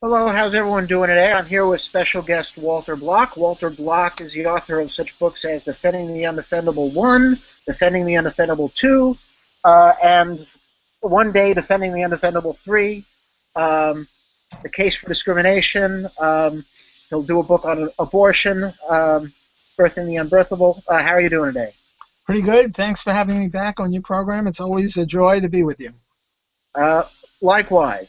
Hello, how's everyone doing today? I'm here with special guest Walter Block. Walter Block is the author of such books as Defending the Undefendable 1, Defending the Undefendable 2, and one day Defending the Undefendable 3, um, The Case for Discrimination. He'll do a book on abortion, Birthing the Unbirthable. How are you doing today? Pretty good. Thanks for having me back on your program. It's always a joy to be with you. Uh, Likewise.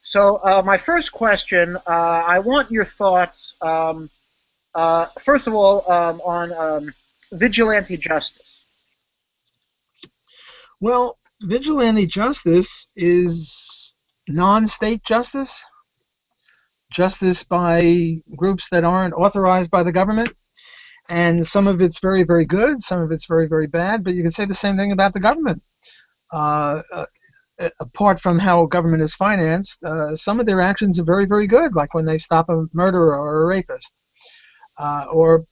So my first question, I want your thoughts, first of all, on vigilante justice. Well, vigilante justice is non-state justice, justice by groups that aren't authorized by the government. And some of it's very, very good, some of it's very, very bad, but you can say the same thing about the government. Uh, Apart from how government is financed, some of their actions are very, very good, like when they stop a murderer or a rapist, or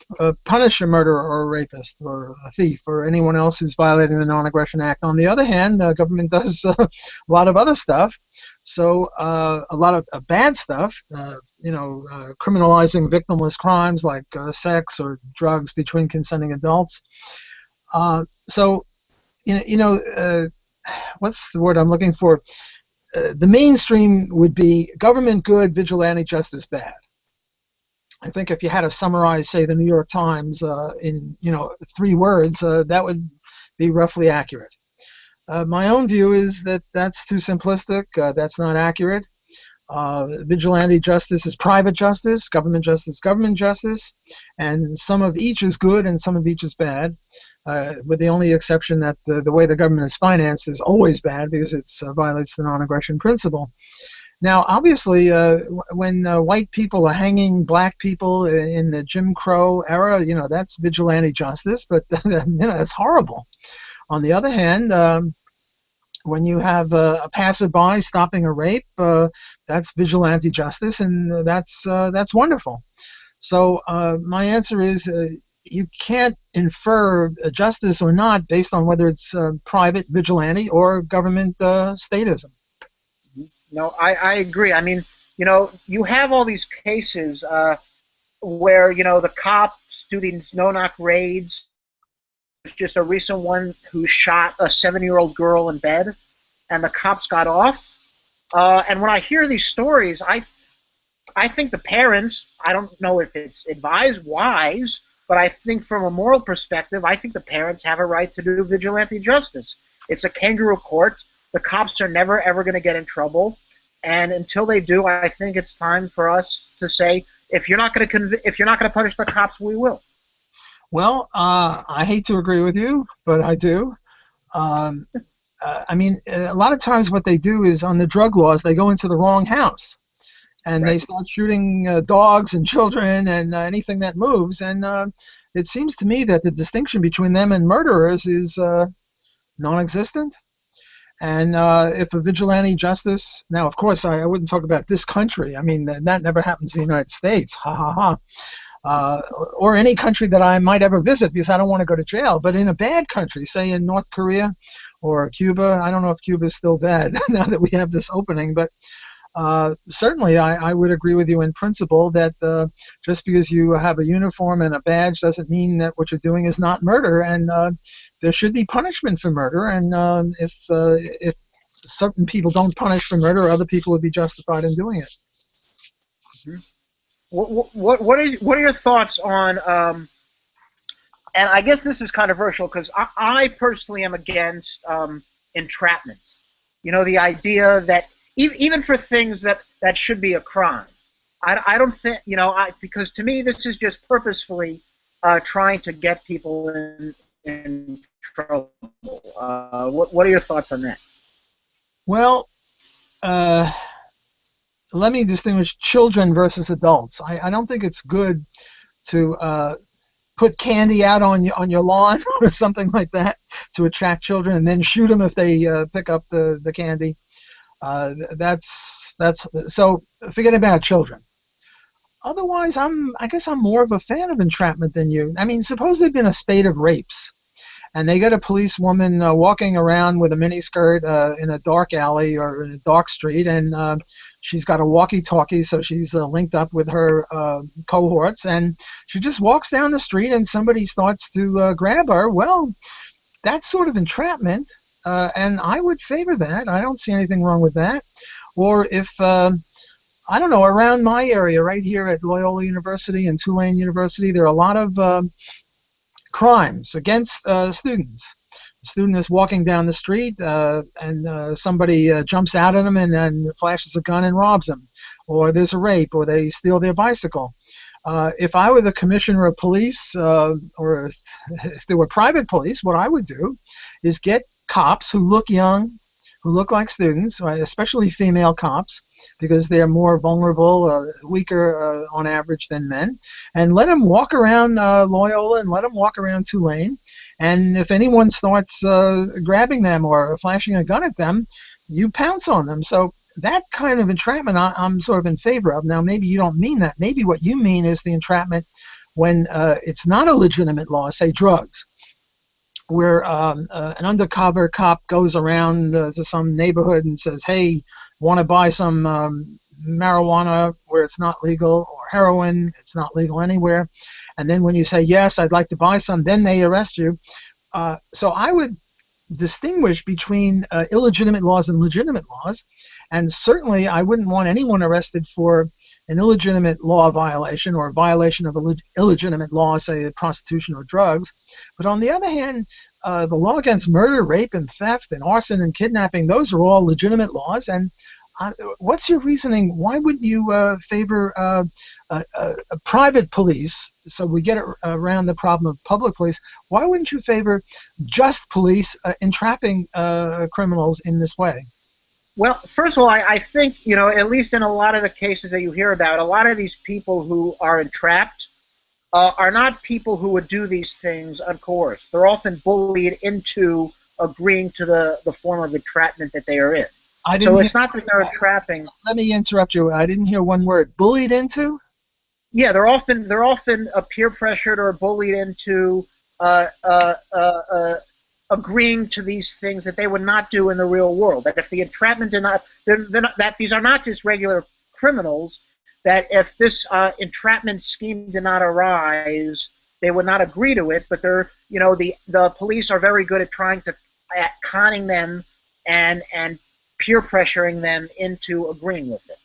punish a murderer or a rapist or a thief or anyone else who's violating the Non-Aggression Act. On the other hand, the government does a lot of other stuff, so a lot of bad stuff, criminalizing victimless crimes like sex or drugs between consenting adults. So, what's the word I'm looking for? The mainstream would be government good, vigilante justice bad. I think if you had to summarize, say, the New York Times in 3 words, that would be roughly accurate. My own view is that that's too simplistic. That's not accurate. Vigilante justice is private justice, government justice, and some of each is good and some of each is bad, with the only exception that the way the government is financed is always bad because it violates the non-aggression principle. Now, obviously, when white people are hanging black people in the Jim Crow era, that's vigilante justice, but that's horrible. On the other hand, when you have a passerby stopping a rape, that's vigilante justice, and that's wonderful. So my answer is you can't infer justice or not based on whether it's private vigilante or government statism. No, I agree. I mean, you have all these cases where, the cops do these no-knock raids. There's just a recent one who shot a 7-year-old girl in bed, and the cops got off. And when I hear these stories, I think the parents, I don't know if it's advised, wise, but I think from a moral perspective, I think the parents have a right to do vigilante justice. It's a kangaroo court. The cops are never, ever going to get in trouble. And until they do, I think it's time for us to say, if you're not going to punish the cops, we will. Well, I hate to agree with you, but I do. I mean, a lot of times what they do is on the drug laws, they go into the wrong house. And they start shooting dogs and children and anything that moves. And it seems to me that the distinction between them and murderers is non-existent. And if a vigilante justice, now of course I wouldn't talk about this country. I mean, that never happens in the United States, ha ha ha, or any country that I might ever visit because I don't want to go to jail. But in a bad country, say in North Korea or Cuba, I don't know if Cuba is still bad now that we have this opening, but certainly I would agree with you in principle that just because you have a uniform and a badge doesn't mean that what you're doing is not murder, and there should be punishment for murder, and if certain people don't punish for murder, other people would be justified in doing it. Mm-hmm. What are your thoughts on and I guess this is controversial because I personally am against entrapment. The idea that even for things that should be a crime, I don't think, because to me this is just purposefully trying to get people in trouble. What are your thoughts on that? Well, let me distinguish children versus adults. I don't think it's good to put candy out on your lawn or something like that to attract children and then shoot them if they pick up the candy. That's so forget about children. Otherwise, I guess I'm more of a fan of entrapment than you. I mean, suppose there'd been a spate of rapes, and they get a policewoman walking around with a miniskirt in a dark alley or in a dark street, and she's got a walkie-talkie, so she's linked up with her cohorts, and she just walks down the street, and somebody starts to grab her. Well, that's sort of entrapment, and I would favor that. I don't see anything wrong with that. Or if I don't know, around my area, right here at Loyola University and Tulane University, there are a lot of crimes against students. The student is walking down the street and somebody jumps out at him and flashes a gun and robs him. Or there's a rape, or they steal their bicycle. If I were the commissioner of police, or if there were private police, what I would do is get cops who look young, who look like students, especially female cops, because they're more vulnerable, weaker on average than men, and let them walk around Loyola and let them walk around Tulane. And if anyone starts grabbing them or flashing a gun at them, you pounce on them. So that kind of entrapment I'm sort of in favor of. Now, maybe you don't mean that. Maybe what you mean is the entrapment when it's not a legitimate law, say drugs, where an undercover cop goes around to some neighborhood and says, hey, want to buy some marijuana where it's not legal, or heroin, it's not legal anywhere. And then when you say, yes, I'd like to buy some, then they arrest you. So I would distinguish between illegitimate laws and legitimate laws, and certainly I wouldn't want anyone arrested for an illegitimate law violation or a violation of an illegitimate law, say prostitution or drugs. But on the other hand, the law against murder, rape, and theft, and arson and kidnapping, those are all legitimate laws. And what's your reasoning? Why wouldn't you favor a private police, so we get around the problem of public police? Why wouldn't you favor just police entrapping criminals in this way? Well, first of all, I think, at least in a lot of the cases that you hear about, a lot of these people who are entrapped are not people who would do these things uncoerced. They're often bullied into agreeing to the form of entrapment that they are in. So it's not that they're entrapping. Let me interrupt you. I didn't hear one word. Bullied into? Yeah, they're often peer pressured or bullied into agreeing to these things that they would not do in the real world. That if the entrapment did not, that these are not just regular criminals. That if this entrapment scheme did not arise, they would not agree to it. But the police are very good at conning them and peer pressuring them into agreeing with it.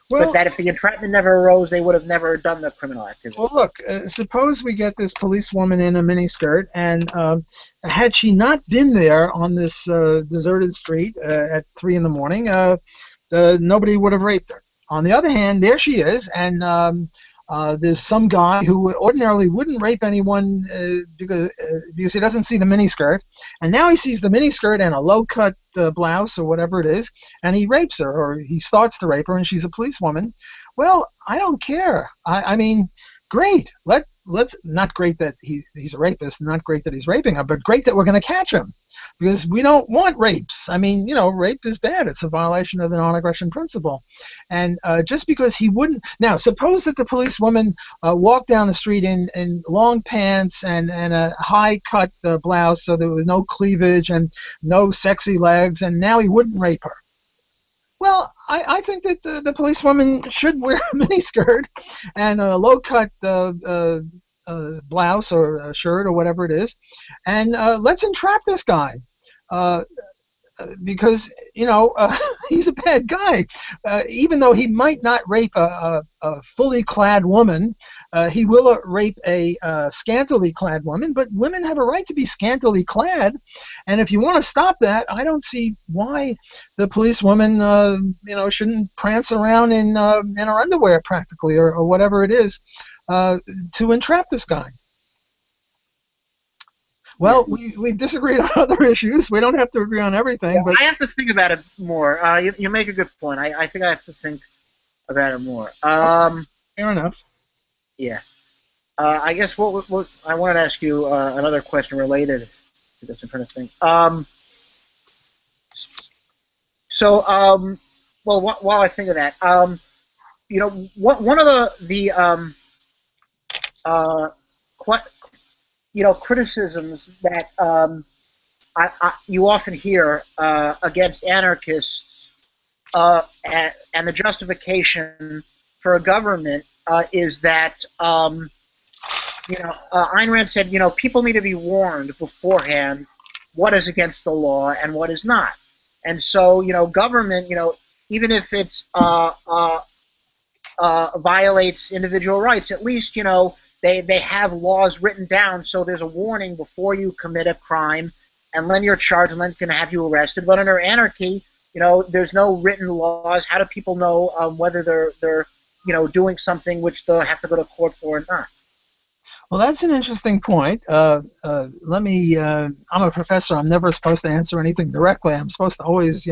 Well, but that if the entrapment never arose, they would have never done the criminal activity. Well, look, suppose we get this policewoman in a miniskirt, and had she not been there on this deserted street at 3 in the morning, nobody would have raped her. On the other hand, there she is, and there's some guy who ordinarily wouldn't rape anyone because he doesn't see the miniskirt, and now he sees the miniskirt and a low-cut blouse or whatever it is, and he rapes her, or he starts to rape her, and she's a policewoman. Well, I don't care. I mean, great. Let's not great that he's a rapist, not great that he's raping her, but great that we're going to catch him, because we don't want rapes. I mean, rape is bad. It's a violation of the non-aggression principle. And just because he wouldn't, now suppose that the policewoman walked down the street in long pants and a high-cut blouse, so there was no cleavage and no sexy legs, and now he wouldn't rape her. Well, I think that the policewoman should wear a miniskirt and a low-cut blouse or a shirt or whatever it is, and let's entrap this guy. Because he's a bad guy. Even though he might not rape a fully clad woman, he will rape a scantily clad woman. But women have a right to be scantily clad, and if you want to stop that, I don't see why the policewoman, shouldn't prance around in her underwear practically, or whatever it is, to entrap this guy. Well, we've disagreed on other issues. We don't have to agree on everything. But I have to think about it more. You make a good point. I think I have to think about it more. Fair enough. Yeah. I guess what I wanted to ask you another question related to this. I'm trying to think. While I think of that, one of the criticisms that you often hear against anarchists, and the justification for a government is that Ayn Rand said, people need to be warned beforehand what is against the law and what is not. And so, government, even if it's violates individual rights, at least, they have laws written down so there's a warning before you commit a crime, and then you're charged and then it's going to have you arrested. But under anarchy, there's no written laws. How do people know whether they're doing something which they'll have to go to court for or not? Well, that's an interesting point. Let me. I'm a professor. I'm never supposed to answer anything directly. I'm supposed to always,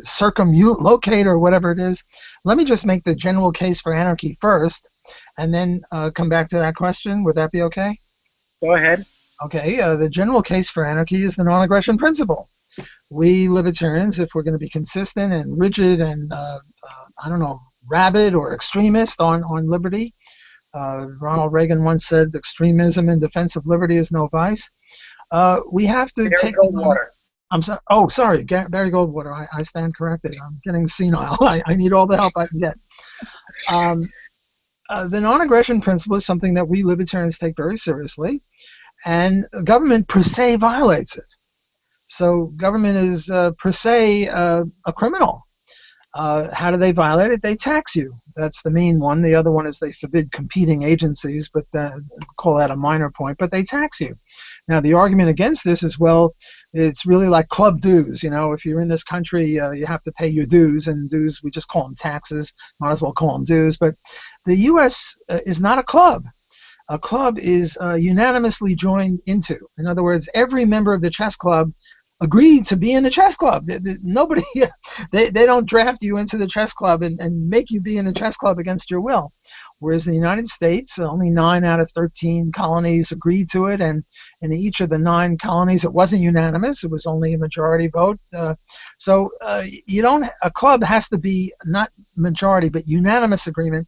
circumlocate or whatever it is. Let me just make the general case for anarchy first, and then come back to that question. Would that be okay? Go ahead. Okay. The general case for anarchy is the non-aggression principle. We libertarians, if we're going to be consistent and rigid and I don't know, rabid or extremist on liberty. Ronald Reagan once said, "Extremism in defense of liberty is no vice." We have to take. Goldwater. I'm sorry. Oh, sorry, Barry Goldwater. I stand corrected. I'm getting senile. I need all the help I can get. The non-aggression principle is something that we libertarians take very seriously, and government per se violates it. So government is per se a criminal. How do they violate it? They tax you. That's the main one. The other one is they forbid competing agencies, but call that a minor point. But they tax you. Now, the argument against this is, well, it's really like club dues. If you're in this country, you have to pay your dues, and dues, we just call them taxes. Might as well call them dues. But the U.S. Is not a club. A club is unanimously joined into. In other words, every member of the chess club agreed to be in the chess club. Nobody, they don't draft you into the chess club and make you be in the chess club against your will. Whereas in the United States, only 9 out of 13 colonies agreed to it, and in each of the 9 colonies, it wasn't unanimous. It was only a majority vote. So a club has to be not majority, but unanimous agreement.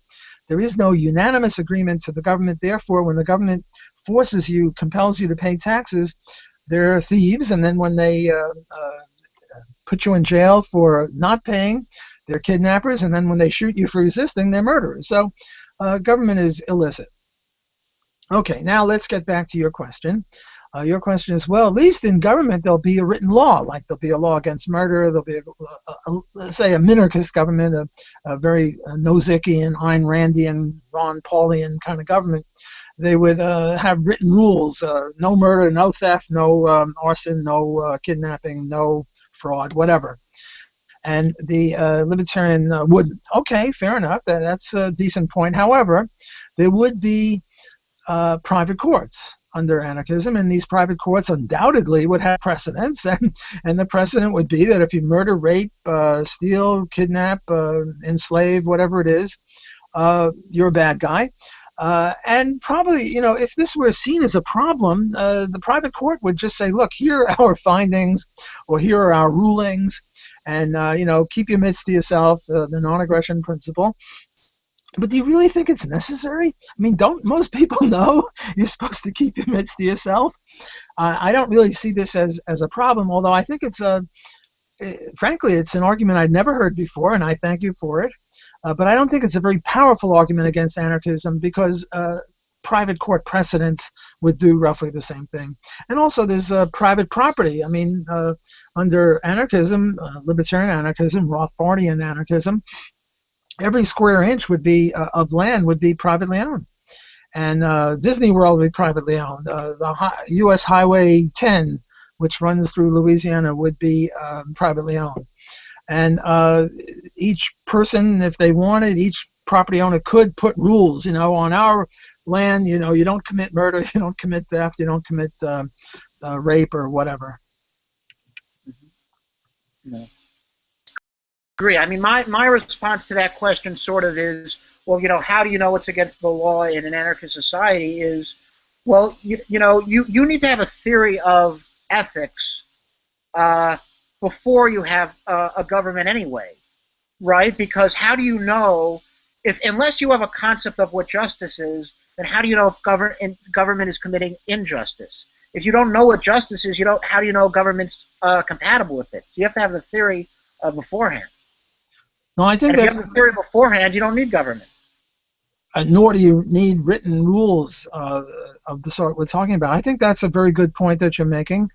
There is no unanimous agreement to the government. Therefore, when the government forces you, compels you to pay taxes, they're thieves, and then when they put you in jail for not paying, they're kidnappers, and then when they shoot you for resisting, they're murderers. So government is illicit. Okay, now let's get back to your question. Your question is, well, at least in government there'll be a written law, like there'll be a law against murder, there'll be, let's say, a minarchist government, a very Nozickian, Ayn Randian, Ron Paulian kind of government. They would have written rules: no murder, no theft, no arson, no kidnapping, no fraud, whatever. And the libertarian wouldn't. Okay, fair enough. That's a decent point. However, there would be private courts under anarchism, and these private courts undoubtedly would have precedents, and the precedent would be that if you murder, rape, steal, kidnap, enslave, whatever it is, you're a bad guy. And probably, if this were seen as a problem, the private court would just say, look, here are our findings, or here are our rulings, and, keep your mitts to yourself, the non-aggression principle. But do you really think it's necessary? I mean, don't most people know you're supposed to keep your mitts to yourself? I don't really see this as a problem, although I think frankly, it's an argument I'd never heard before, and I thank you for it. But I don't think it's a very powerful argument against anarchism, because private court precedents would do roughly the same thing. And also there's private property. I mean, under anarchism, libertarian anarchism, Rothbardian anarchism, every square inch would be of land would be privately owned. And Disney World would be privately owned. The U.S. Highway 10, which runs through Louisiana, would be privately owned. And each person, if they wanted, each property owner could put rules, on our land, you don't commit murder, you don't commit theft, you don't commit rape or whatever. No. Agree. I mean, my response to that question sort of is, well, how do you know what's against the law in an anarchist society? Is, well, you need to have a theory of ethics before you have a government anyway, right? Because how do you know, unless you have a concept of what justice is, then how do you know if government is committing injustice? If you don't know what justice is, you don't. How do you know government's compatible with it? So you have to have the theory beforehand. No, I think And if you that's have the theory beforehand, you don't need government. nor do you need written rules of the sort we're talking about. I think that's a very good point that you're making.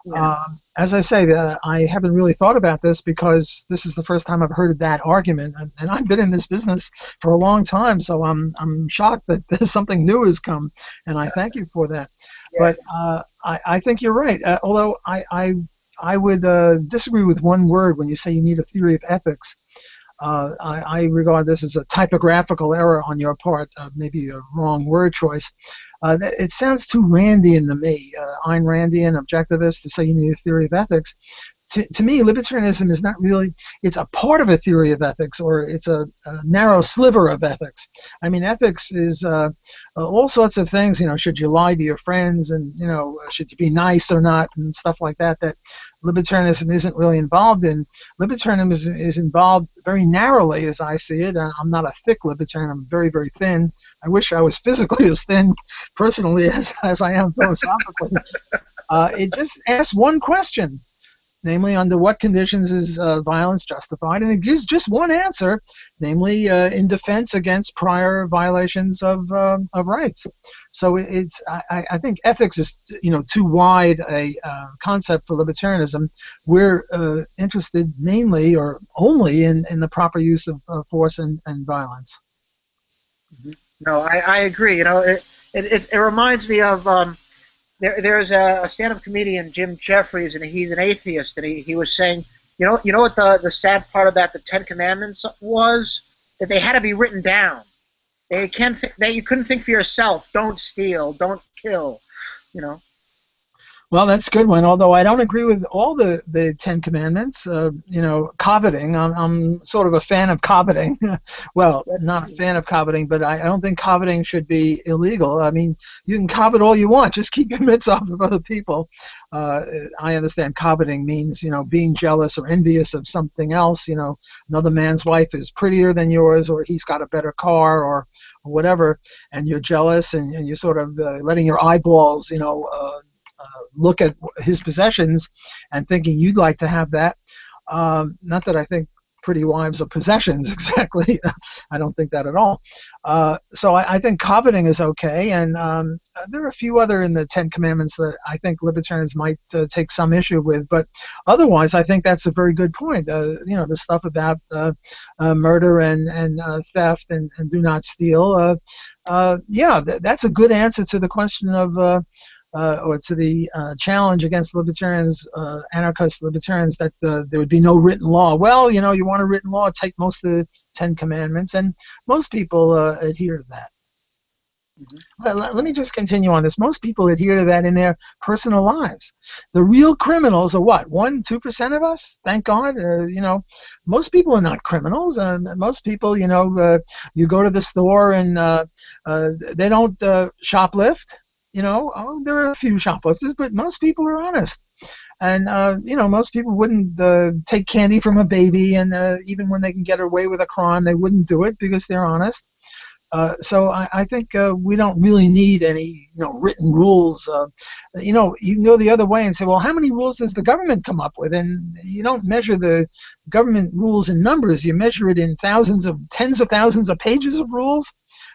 Yeah. As I say, I haven't really thought about this because this is the first time I've heard that argument, and I've been in this business for a long time, so I'm shocked that there's something new has come, and I thank you for that. Yeah. But I think you're right. Although I would disagree with one word when you say you need a theory of ethics. I regard this as a typographical error on your part, maybe a wrong word choice. It sounds too Randian to me, Ayn Randian, objectivist, to say you need a theory of ethics. To me, libertarianism is not really, it's a part of a theory of ethics, or it's a narrow sliver of ethics. I mean, ethics is all sorts of things, should you lie to your friends, and, should you be nice or not, and stuff like that, that libertarianism isn't really involved in. Libertarianism is involved very narrowly, as I see it. I'm not a thick libertarian, I'm very, very thin. I wish I was physically as thin, personally, as I am philosophically. It just asks one question. Namely, under what conditions is violence justified? And it gives just one answer, namely in defense against prior violations of rights. So I think ethics is too wide a concept for libertarianism. We're interested mainly or only in the proper use of force and violence. No, I agree. It reminds me of there's a stand-up comedian, Jim Jeffries, and he's an atheist, and he was saying, you know what the sad part about the Ten Commandments was? That they had to be written down. That you couldn't think for yourself. Don't steal. Don't kill. You know. Well, that's a good one. Although I don't agree with all the Ten Commandments. Coveting. I'm sort of a fan of coveting. Well, not a fan of coveting, but I don't think coveting should be illegal. I mean, you can covet all you want. Just keep your mitts off of other people. I understand coveting means, being jealous or envious of something else. Another man's wife is prettier than yours, or he's got a better car, or whatever, and you're jealous, and you're sort of letting your eyeballs, look at his possessions and thinking you'd like to have that. Not that I think pretty wives are possessions exactly. I don't think that at all. So I think coveting is okay, and there are a few other in the Ten Commandments that I think libertarians might take some issue with, but otherwise I think that's a very good point. The stuff about murder and theft and do not steal. That's a good answer to the question of or to the challenge against libertarians, anarchist libertarians, that there would be no written law. Well, you want a written law, take most of the Ten Commandments, and most people adhere to that. Mm-hmm. Let me just continue on this. Most people adhere to that in their personal lives. The real criminals are what? 1-2% of us? Thank God. Most people are not criminals. Most people, you go to the store and they don't shoplift. There are a few shoplifters, but most people are honest. And, most people wouldn't take candy from a baby, and even when they can get away with a crime, they wouldn't do it because they're honest. So I think we don't really need any, written rules. You can go the other way and say, well, how many rules does the government come up with? And you don't measure the government rules in numbers. You measure it in tens of thousands of pages of rules.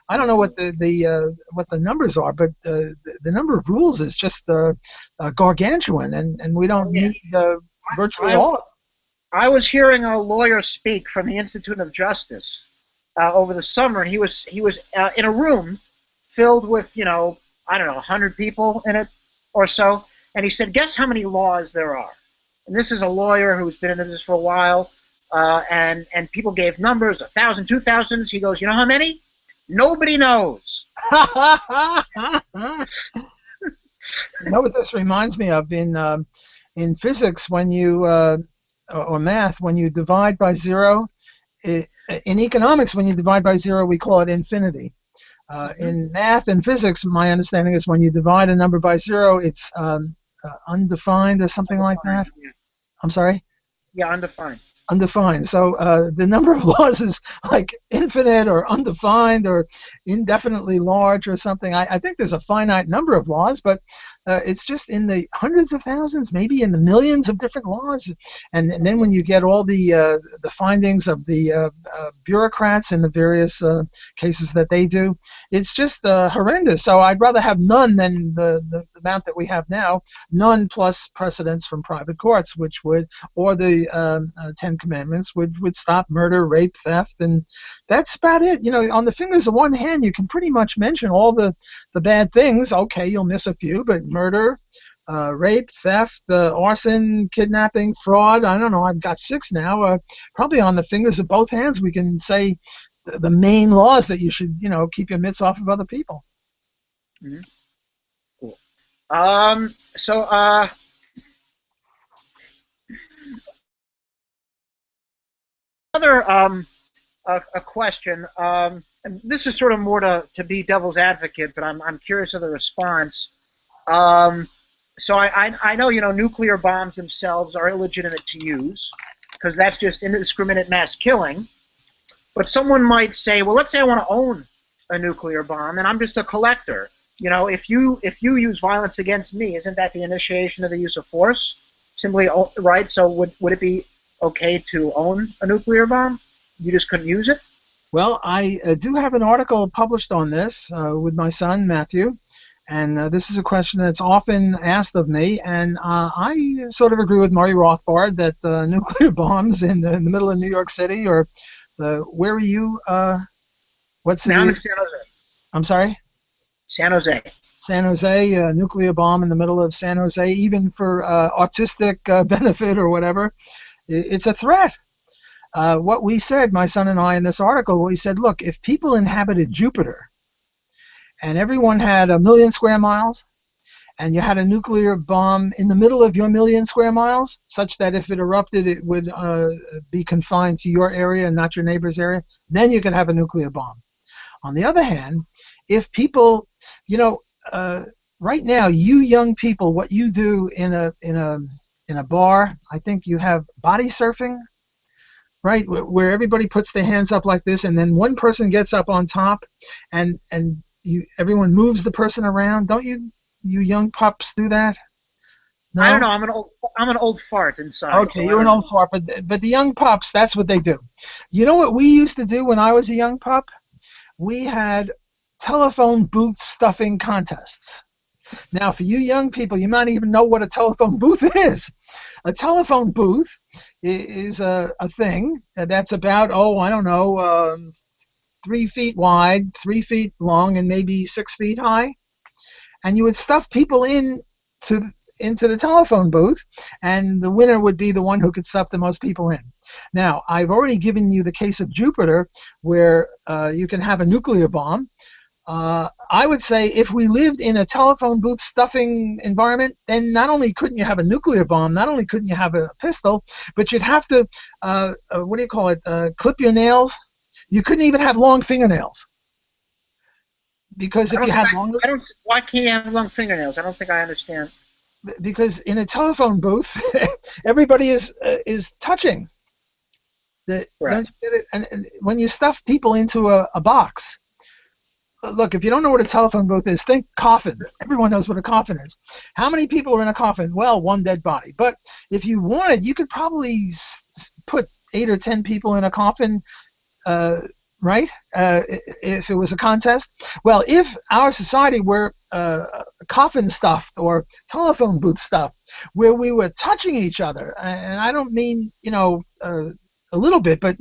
I don't know what the numbers are, but the number of rules is just gargantuan, and we don't need virtually all of them. I was hearing a lawyer speak from the Institute of Justice over the summer, and he was in a room filled with, I don't know, 100 people in it or so, and he said, guess how many laws there are? And this is a lawyer who's been in this for a while, and people gave numbers, 1,000, 2,000. He goes, you know how many? Nobody knows. You know what this reminds me of? In physics, when you or math, when you divide by zero, in economics, when you divide by zero, we call it infinity. In math and physics, my understanding is when you divide a number by zero, it's undefined or something like that. Yeah. I'm sorry? Yeah, undefined. Undefined. So the number of laws is like infinite or undefined or indefinitely large or something. I think there's a finite number of laws, but it's just in the hundreds of thousands, maybe in the millions of different laws. And then when you get all the findings of the bureaucrats in the various cases that they do, it's just horrendous. So I'd rather have none than the amount that we have now, none plus precedents from private courts, which would, or the Ten Commandments would stop murder, rape, theft, and that's about it. On the fingers of one hand, you can pretty much mention all the bad things. Okay, you'll miss a few, but murder, rape, theft, arson, kidnapping, fraud. I don't know. I've got 6 now. Probably on the fingers of both hands, we can say the main laws that you should, keep your mitts off of other people. Mm-hmm. Cool. So another a question. And this is sort of more to be devil's advocate, but I'm curious of the response. Um, so I know nuclear bombs themselves are illegitimate to use because that's just indiscriminate mass killing. But someone might say, well, let's say I want to own a nuclear bomb and I'm just a collector. If you use violence against me, isn't that the initiation of the use of force? Simply, right? So would it be okay to own a nuclear bomb? You just couldn't use it? Well, I do have an article published on this with my son, Matthew, and this is a question that's often asked of me, and I sort of agree with Murray Rothbard that nuclear bombs in the middle of New York City, or where are you? What city? Now I'm in San Jose. I'm sorry? San Jose. San Jose, a nuclear bomb in the middle of San Jose, even for autistic benefit or whatever, it's a threat. What we said, my son and I, in this article, we said, look, if people inhabited Jupiter and everyone had 1,000,000 square miles and you had a nuclear bomb in the middle of your 1,000,000 square miles, such that if it erupted, it would be confined to your area and not your neighbor's area, then you could have a nuclear bomb. On the other hand, if people, right now, you young people, what you do in a bar, I think you have body surfing, right, where everybody puts their hands up like this, and then one person gets up on top, and everyone moves the person around. Don't you young pups do that? No? I don't know. I'm an old fart inside. Okay, so you're an old fart, but the young pups, that's what they do. You know what we used to do when I was a young pup? We had telephone booth stuffing contests. Now, for you young people, you might even know what a telephone booth is. A telephone booth is a thing that's about, I don't know, 3 feet wide, 3 feet long, and maybe 6 feet high. And you would stuff people into the telephone booth, and the winner would be the one who could stuff the most people in. Now, I've already given you the case of Jupiter, where you can have a nuclear bomb. I would say if we lived in a telephone booth stuffing environment, then not only couldn't you have a nuclear bomb, not only couldn't you have a pistol, but you'd have to, what do you call it, clip your nails. You couldn't even have long fingernails. Because if you had long... Why can't you have long fingernails? I don't think I understand. Because in a telephone booth, everybody is touching. Don't you get it? And when you stuff people into a box, look, if you don't know what a telephone booth is, think coffin. Everyone knows what a coffin is. How many people are in a coffin? Well, one dead body. But if you wanted, you could probably put 8 or 10 people in a coffin, right? If it was a contest. Well, if our society were coffin stuffed or telephone booth stuffed, where we were touching each other, and I don't mean, a little bit, but,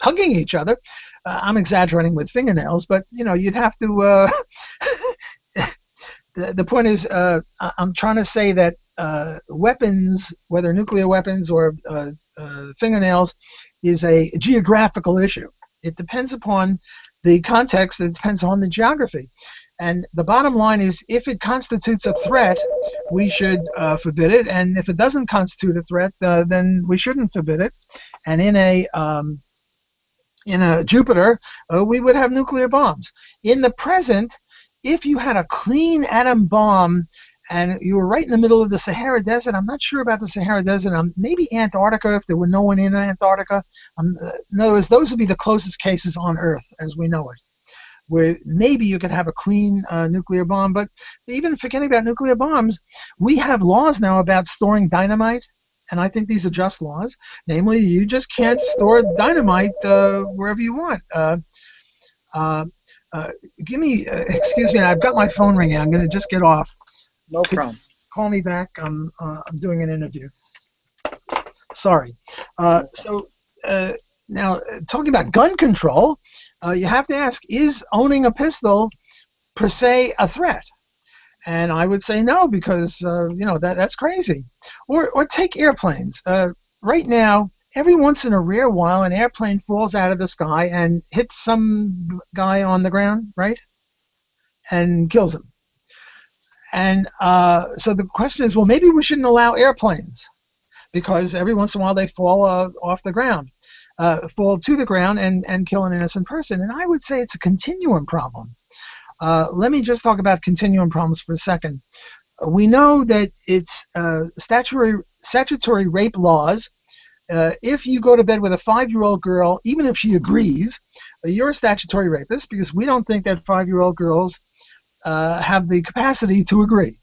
hugging each other. I'm exaggerating with fingernails, but you'd have to. The point is, I'm trying to say that weapons, whether nuclear weapons or fingernails, is a geographical issue. It depends upon the context. It depends on the geography. And the bottom line is, if it constitutes a threat, we should forbid it. And if it doesn't constitute a threat, then we shouldn't forbid it. And in a Jupiter, we would have nuclear bombs. In the present, if you had a clean atom bomb and you were right in the middle of the Sahara Desert. I'm not sure about the Sahara Desert. Maybe Antarctica, if there were no one in Antarctica. In other words, those would be the closest cases on Earth as we know it, where maybe you could have a clean nuclear bomb. But even forgetting about nuclear bombs, we have laws now about storing dynamite, and I think these are just laws. Namely, you just can't store dynamite wherever you want. Uh, Give me, excuse me, I've got my phone ringing. I'm going to just get off. No Could problem. call me back? I'm doing an interview. Sorry. So now, talking about gun control, you have to ask, is owning a pistol per se a threat? And I would say no, because that's crazy. Or take airplanes. Right now, every once in a rare while, an airplane falls out of the sky and hits some guy on the ground, right, and kills him. And so the question is, well, maybe we shouldn't allow airplanes, because every once in a while they fall off the ground, fall to the ground and kill an innocent person. And I would say it's a continuum problem. Let me just talk about continuum problems for a second. We know that it's statutory rape laws. If you go to bed with a 5-year-old girl, even if she agrees, you're a statutory rapist, because we don't think that 5-year-old girls have the capacity to agree.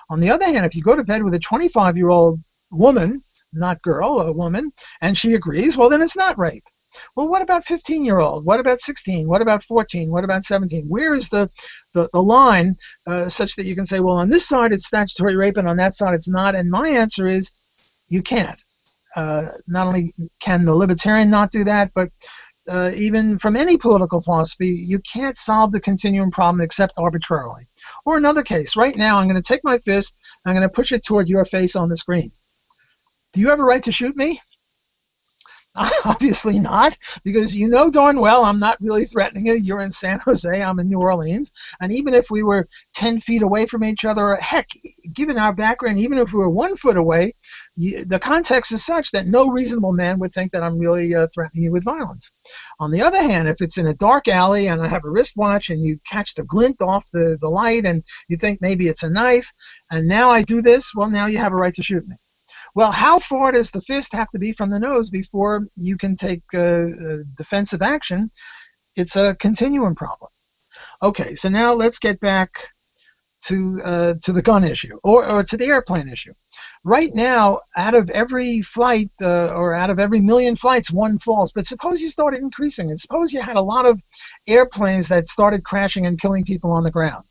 On the other hand, if you go to bed with a 25-year-old woman, not girl, a woman, and she agrees, well, then it's not rape. Well, what about 15-year-old? What about 16? What about 14? What about 17? Where is the line such that you can say, well, on this side it's statutory rape and on that side it's not? And my answer is you can't. Not only can the libertarian not do that, but even from any political philosophy, you can't solve the continuum problem except arbitrarily. Or another case, right now I'm going to take my fist, I'm going to push it toward your face on the screen. Do you have a right to shoot me? Obviously not, because you know darn well I'm not really threatening you. You're in San Jose, I'm in New Orleans, and even if we were 10 feet away from each other, heck, given our background, even if we were 1 foot away, the context is such that no reasonable man would think that I'm really threatening you with violence. On the other hand, if it's in a dark alley and I have a wristwatch and you catch the glint off the light and you think maybe it's a knife, and now I do this, well, now you have a right to shoot me. Well, how far does the fist have to be from the nose before you can take defensive action? It's a continuum problem. Okay, so now let's get back to the gun issue, or to the airplane issue. Right now, out of every flight, or out of every million flights, one falls. But suppose you started increasing it. Suppose you had a lot of airplanes that started crashing and killing people on the ground.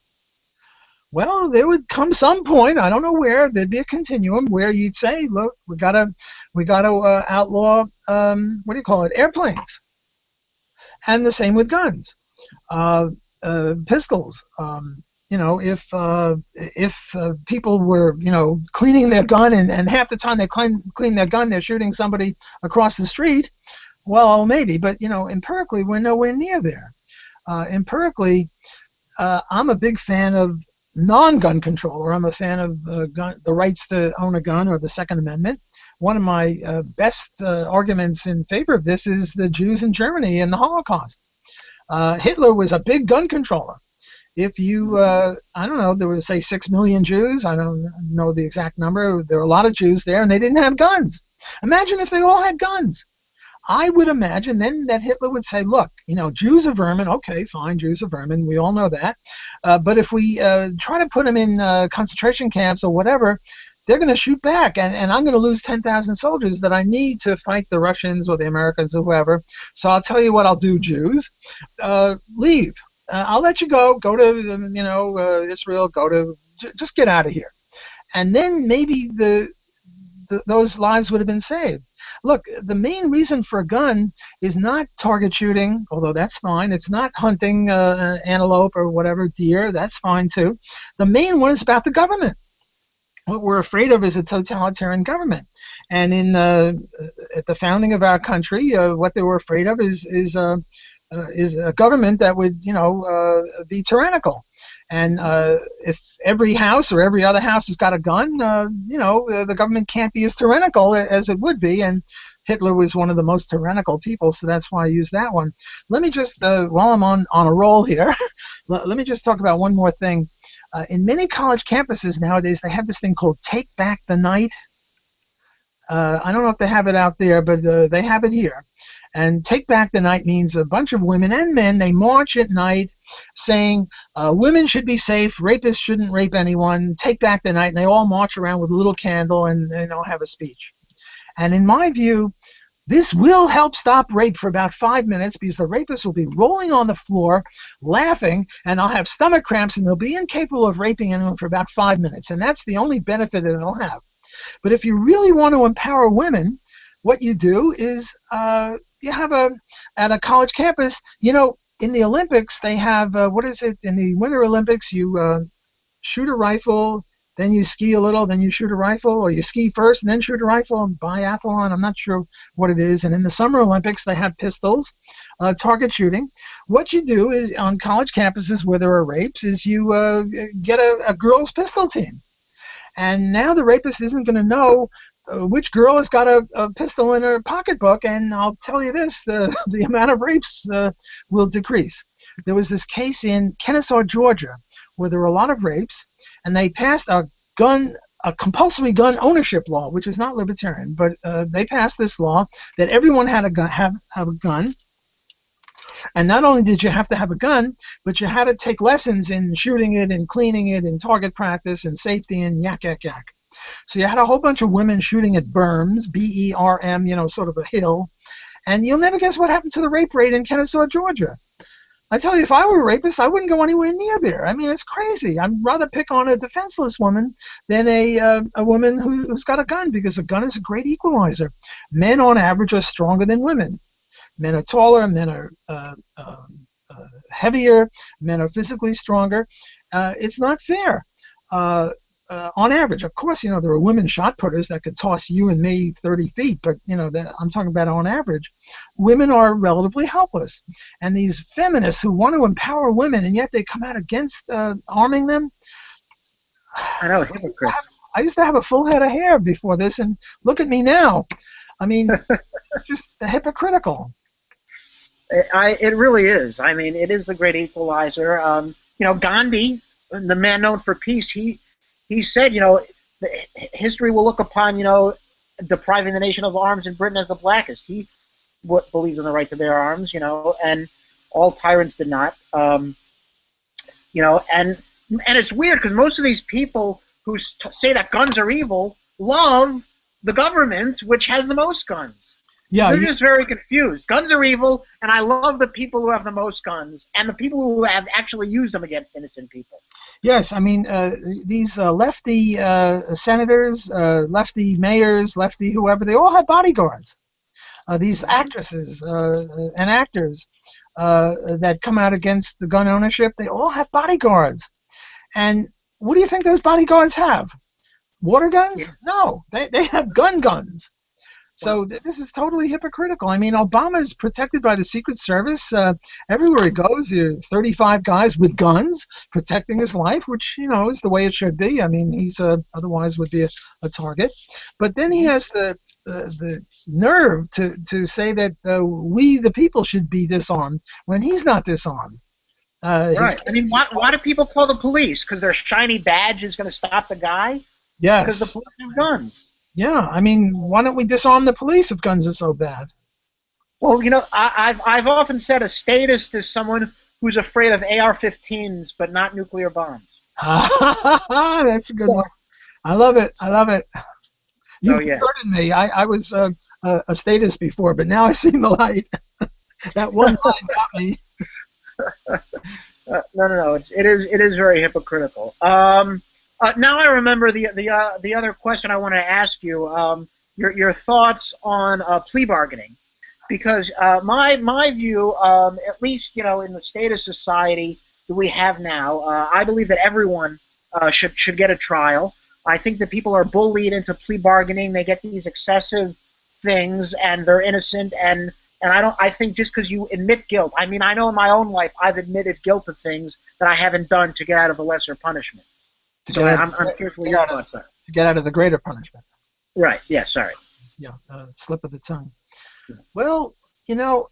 Well, there would come some point, I don't know where, there'd be a continuum where you'd say, look, we gotta outlaw, airplanes. And the same with guns, pistols. If people were, cleaning their gun, and half the time they clean their gun, they're shooting somebody across the street, well, maybe, but, empirically, we're nowhere near there. Empirically, I'm a big fan of non-gun control, or I'm a fan of the rights to own a gun, or the Second Amendment. One of my best arguments in favor of this is the Jews in Germany and the Holocaust. Hitler was a big gun controller. If you, I don't know, there was, say, 6 million Jews. I don't know the exact number. There were a lot of Jews there, and they didn't have guns. Imagine if they all had guns. I would imagine then that Hitler would say, look, Jews are vermin. Okay, fine, Jews are vermin. We all know that. But if we try to put them in concentration camps or whatever, they're going to shoot back, and I'm going to lose 10,000 soldiers that I need to fight the Russians or the Americans or whoever. So I'll tell you what I'll do, Jews. Leave. I'll let you go. Go to, Israel. Just get out of here. And then maybe those lives would have been saved. Look, the main reason for a gun is not target shooting, although that's fine. It's not hunting antelope or whatever, deer. That's fine too. The main one is about the government. What we're afraid of is a totalitarian government. And at the founding of our country, what they were afraid of is is a government that would, be tyrannical. And if every house or every other house has got a gun, the government can't be as tyrannical as it would be. And Hitler was one of the most tyrannical people, so that's why I use that one. Let me just, while I'm on a roll here, let me just talk about one more thing. In many college campuses nowadays, they have this thing called Take Back the Night. I don't know if they have it out there, but they have it here. And Take Back the Night means a bunch of women and men, they march at night saying women should be safe, rapists shouldn't rape anyone, take back the night, and they all march around with a little candle and have a speech. And in my view, this will help stop rape for about 5 minutes because the rapists will be rolling on the floor, laughing, and they'll have stomach cramps, and they'll be incapable of raping anyone for about 5 minutes. And that's the only benefit that it'll have. But if you really want to empower women, what you do is you have at a college campus, in the Olympics, they have, in the Winter Olympics, you shoot a rifle, then you ski a little, then you shoot a rifle, or you ski first and then shoot a rifle, biathlon, I'm not sure what it is. And in the Summer Olympics, they have pistols, target shooting. What you do is on college campuses where there are rapes is you get a girls' pistol team. And now the rapist isn't going to know which girl has got a pistol in her pocketbook, and I'll tell you this, the amount of rapes will decrease. There was this case in Kennesaw, Georgia, where there were a lot of rapes, and they passed a compulsory gun ownership law, which is not libertarian, but they passed this law that everyone had have a gun. And not only did you have to have a gun, but you had to take lessons in shooting it and cleaning it and target practice and safety and yak, yak, yak. So you had a whole bunch of women shooting at berms, B-E-R-M, sort of a hill. And you'll never guess what happened to the rape rate in Kennesaw, Georgia. I tell you, if I were a rapist, I wouldn't go anywhere near there. I mean, it's crazy. I'd rather pick on a defenseless woman than a woman who's got a gun, because a gun is a great equalizer. Men, on average, are stronger than women. Men are taller, men are heavier, men are physically stronger. It's not fair. On average, of course, there are women shot putters that could toss you and me 30 feet, but I'm talking about on average. Women are relatively helpless, and these feminists who want to empower women, and yet they come out against arming them. I know, hypocrites. I used to have a full head of hair before this, and look at me now. I mean, it's just hypocritical. It really is. I mean, it is the great equalizer. Gandhi, the man known for peace, he said, history will look upon, depriving the nation of arms in Britain as the blackest. He believes in the right to bear arms, and all tyrants did not. And it's weird because most of these people who say that guns are evil love the government, which has the most guns. Yeah, they're just very confused. Guns are evil, and I love the people who have the most guns and the people who have actually used them against innocent people. Yes, I mean, these lefty senators, lefty mayors, lefty whoever, they all have bodyguards. These actresses and actors that come out against the gun ownership, they all have bodyguards. And what do you think those bodyguards have? Water guns? Yeah. No, they have guns. So this is totally hypocritical. I mean, Obama is protected by the Secret Service. Everywhere he goes, there are 35 guys with guns protecting his life, which, is the way it should be. I mean, he's otherwise would be a target. But then he has the nerve to say that we, the people, should be disarmed when he's not disarmed. Right. I mean, why do people call the police? Because their shiny badge is going to stop the guy? Yes. Because the police have guns. Yeah, I mean, why don't we disarm the police if guns are so bad? Well, I've often said a statist is someone who's afraid of AR-15s but not nuclear bombs. That's a good one. I love it. You've converted me. I was a statist before, but now I see the light. That one line got me. No. It is very hypocritical. Now I remember the other question I wanted to ask you. Your thoughts on plea bargaining, because my view, at least in the state of society that we have now, I believe that everyone should get a trial. I think that people are bullied into plea bargaining. They get these excessive things, and they're innocent, and And I think just because you admit guilt, I mean, I know in my own life I've admitted guilt of things that I haven't done to get out of a lesser punishment. To So get out of I'm curious what get your out of thoughts are. to get out of the greater punishment. Right. Yeah. Sorry. Yeah, slip of the tongue. Well, you know,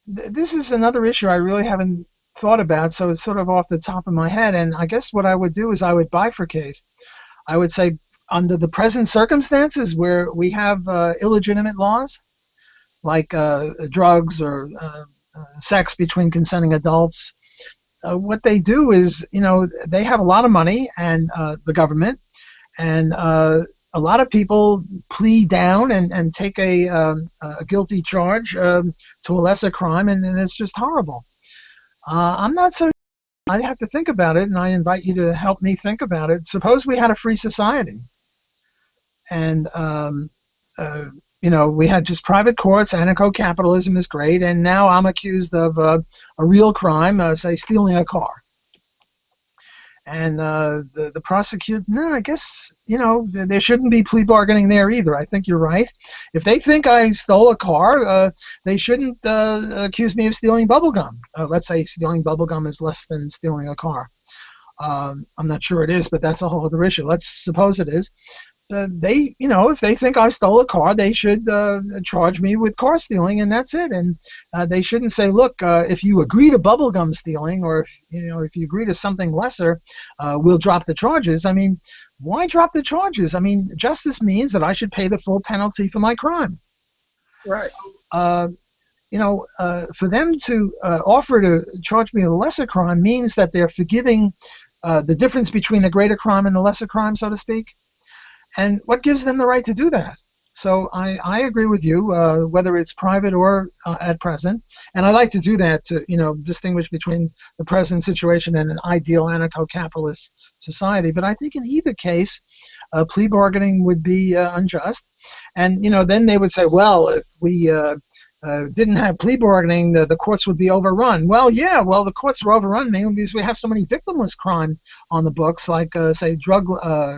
this is another issue I really haven't thought about, so it's sort of off the top of my head. And I guess what I would do is I would bifurcate. I would say, under the present circumstances where we have illegitimate laws, like drugs or sex between consenting adults, what they do is, they have a lot of money, and the government, and a lot of people plead down and take a guilty charge to a lesser crime, and it's just horrible. I'm not so. I'd have to think about it, and I invite you to help me think about it. Suppose we had a free society, and uh, we had just private courts. Anarcho-capitalism is great, and now I'm accused of a real crime, say stealing a car. And the prosecutor, no, I guess, there shouldn't be plea bargaining there either. I think you're right. If they think I stole a car, they shouldn't accuse me of stealing bubble gum. Let's say stealing bubble gum is less than stealing a car. I'm not sure it is, but that's a whole other issue. Let's suppose it is. If they think I stole a car, they should charge me with car stealing, and that's it. And they shouldn't say, look, if you agree to bubblegum stealing, or if you agree to something lesser, we'll drop the charges. I mean, why drop the charges? I mean, justice means that I should pay the full penalty for my crime. Right. So, for them to offer to charge me a lesser crime means that they're forgiving the difference between the greater crime and the lesser crime, so to speak. And what gives them the right to do that? So I agree with you, whether it's private or at present. And I like to do that to, distinguish between the present situation and an ideal anarcho-capitalist society. But I think in either case, plea bargaining would be unjust. And, then they would say, well, if we didn't have plea bargaining, the courts would be overrun. Well, yeah, the courts are overrun mainly because we have so many victimless crime on the books, like, say, drug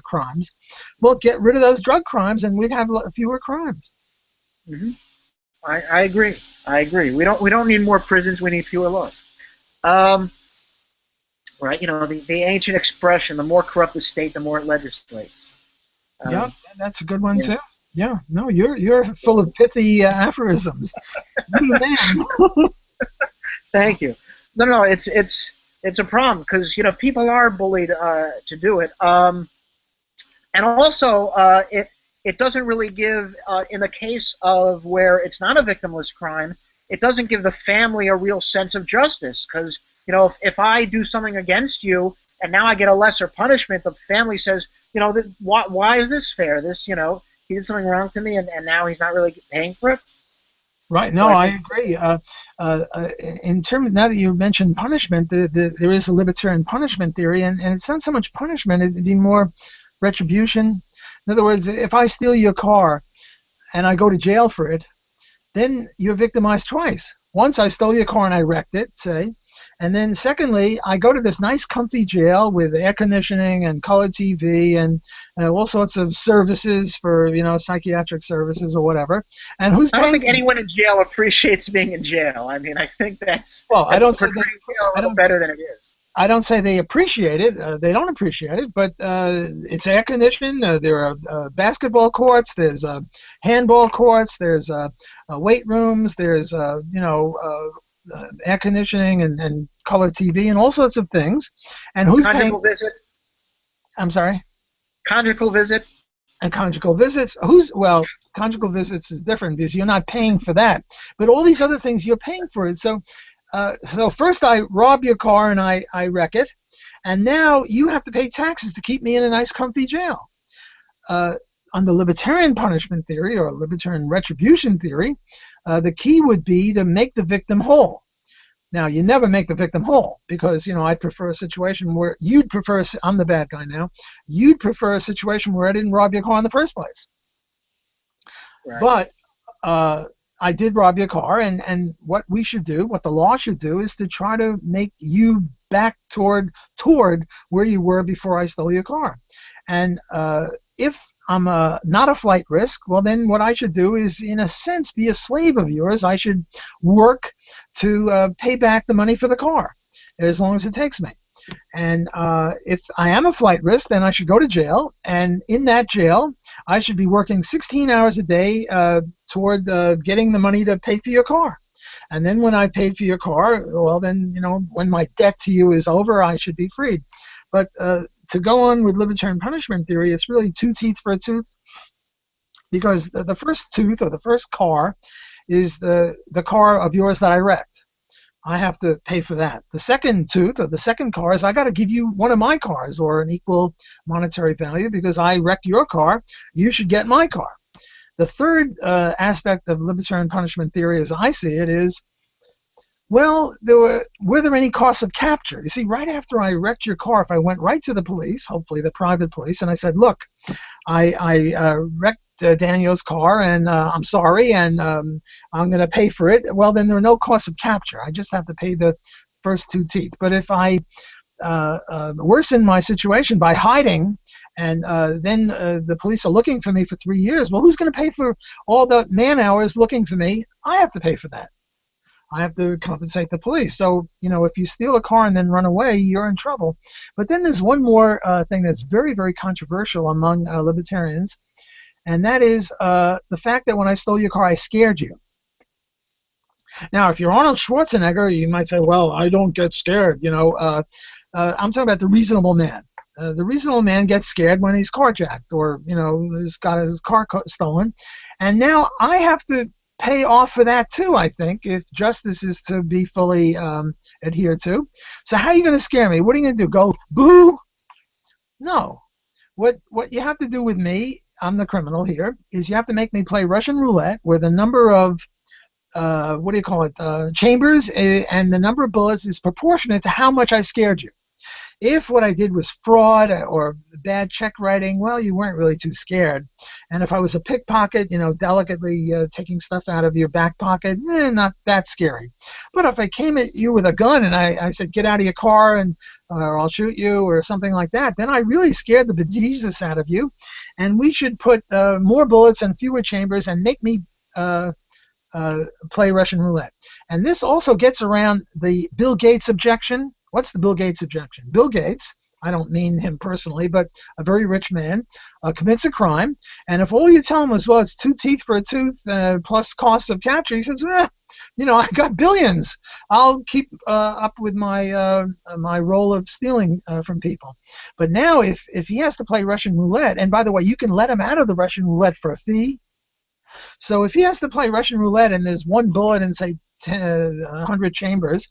crimes. Well, get rid of those drug crimes, and we'd have fewer crimes. Mm-hmm. I agree. I agree. We don't need more prisons. We need fewer laws. Right. The ancient expression: the more corrupt the state, the more it legislates. Yeah, that's a good one Yeah. too. Yeah, no, you're full of pithy aphorisms. You're the man. Thank you. No. It's a problem because people are bullied to do it. And also, it doesn't really give, in the case of where it's not a victimless crime, it doesn't give the family a real sense of justice. Because if I do something against you and now I get a lesser punishment, the family says, why is this fair? This, he did something wrong to me, and now he's not really paying for it. Right. No, I agree. In terms, now that you mentioned punishment, there is a libertarian punishment theory, and it's not so much punishment; it'd be more retribution. In other words, if I steal your car and I go to jail for it, then you're victimized twice. Once I stole your car and I wrecked it, say, and then secondly, I go to this nice comfy jail with air conditioning and color TV and all sorts of services for, psychiatric services or whatever. And who's paying? I don't think anyone in jail appreciates being in jail. I mean, I think that's I don't say a little better than it is. I don't say they appreciate it. They don't appreciate it, but it's air conditioned. There are basketball courts. There's handball courts. There's weight rooms. There's air conditioning and color TV and all sorts of things. And who's Conjugal paying? visit. I'm sorry. Conjugal visit. And conjugal visits. Conjugal visits is different because you're not paying for that. But all these other things you're paying for it. So first I rob your car and I wreck it, and now you have to pay taxes to keep me in a nice comfy jail. Under libertarian punishment theory or libertarian retribution theory, the key would be to make the victim whole. Now, you never make the victim whole because, I'd prefer a situation where I'm the bad guy now, you'd prefer a situation where I didn't rob your car in the first place. Right. But I did rob your car, and what the law should do is to try to make you back toward where you were before I stole your car. And if I'm not a flight risk, well, then what I should do is, in a sense, be a slave of yours. I should work to pay back the money for the car as long as it takes me. And if I am a flight risk, then I should go to jail. And in that jail, I should be working 16 hours a day toward getting the money to pay for your car. And then when I've paid for your car, well, then, when my debt to you is over, I should be freed. But to go on with libertarian punishment theory, it's really two teeth for a tooth, because the first tooth, or the first car, is the car of yours that I wrecked. I have to pay for that. The second tooth, or the second car, is I got to give you one of my cars, or an equal monetary value, because I wrecked your car. You should get my car. The third aspect of libertarian punishment theory, as I see it, is, well, were there any costs of capture? You see, right after I wrecked your car, if I went right to the police, hopefully the private police, and I said, look, I wrecked Daniel's car, and I'm sorry, and I'm going to pay for it, well, then there are no costs of capture. I just have to pay the first two teeth. But if I worsen my situation by hiding, and then the police are looking for me for 3 years, well, who's going to pay for all the man hours looking for me? I have to pay for that. I have to compensate the police. So, if you steal a car and then run away, you're in trouble. But then there's one more thing that's very, very controversial among libertarians, and that is the fact that when I stole your car, I scared you. Now, if you're Arnold Schwarzenegger, you might say, well, I don't get scared. I'm talking about the reasonable man. The reasonable man gets scared when he's carjacked, or, he's got his car stolen. And now I have to pay off for that too, I think, if justice is to be fully adhered to. So how are you going to scare me? What are you going to do? Go, boo? No. What you have to do with me, I'm the criminal here, is you have to make me play Russian roulette, where the number of chambers and the number of bullets is proportionate to how much I scared you. If what I did was fraud or bad check writing, well, you weren't really too scared. And if I was a pickpocket, delicately taking stuff out of your back pocket, not that scary. But if I came at you with a gun and I said, get out of your car, or I'll shoot you, or something like that, then I really scared the bejesus out of you. And we should put more bullets and fewer chambers and make me play Russian roulette. And this also gets around the Bill Gates objection. What's the Bill Gates objection? Bill Gates, I don't mean him personally, but a very rich man, commits a crime, and if all you tell him is, well, it's two teeth for a tooth plus cost of capture, he says, I got billions. I'll keep up with my my role of stealing from people. But now if he has to play Russian roulette, and by the way, you can let him out of the Russian roulette for a fee. So if he has to play Russian roulette and there's one bullet in, say, 100 chambers,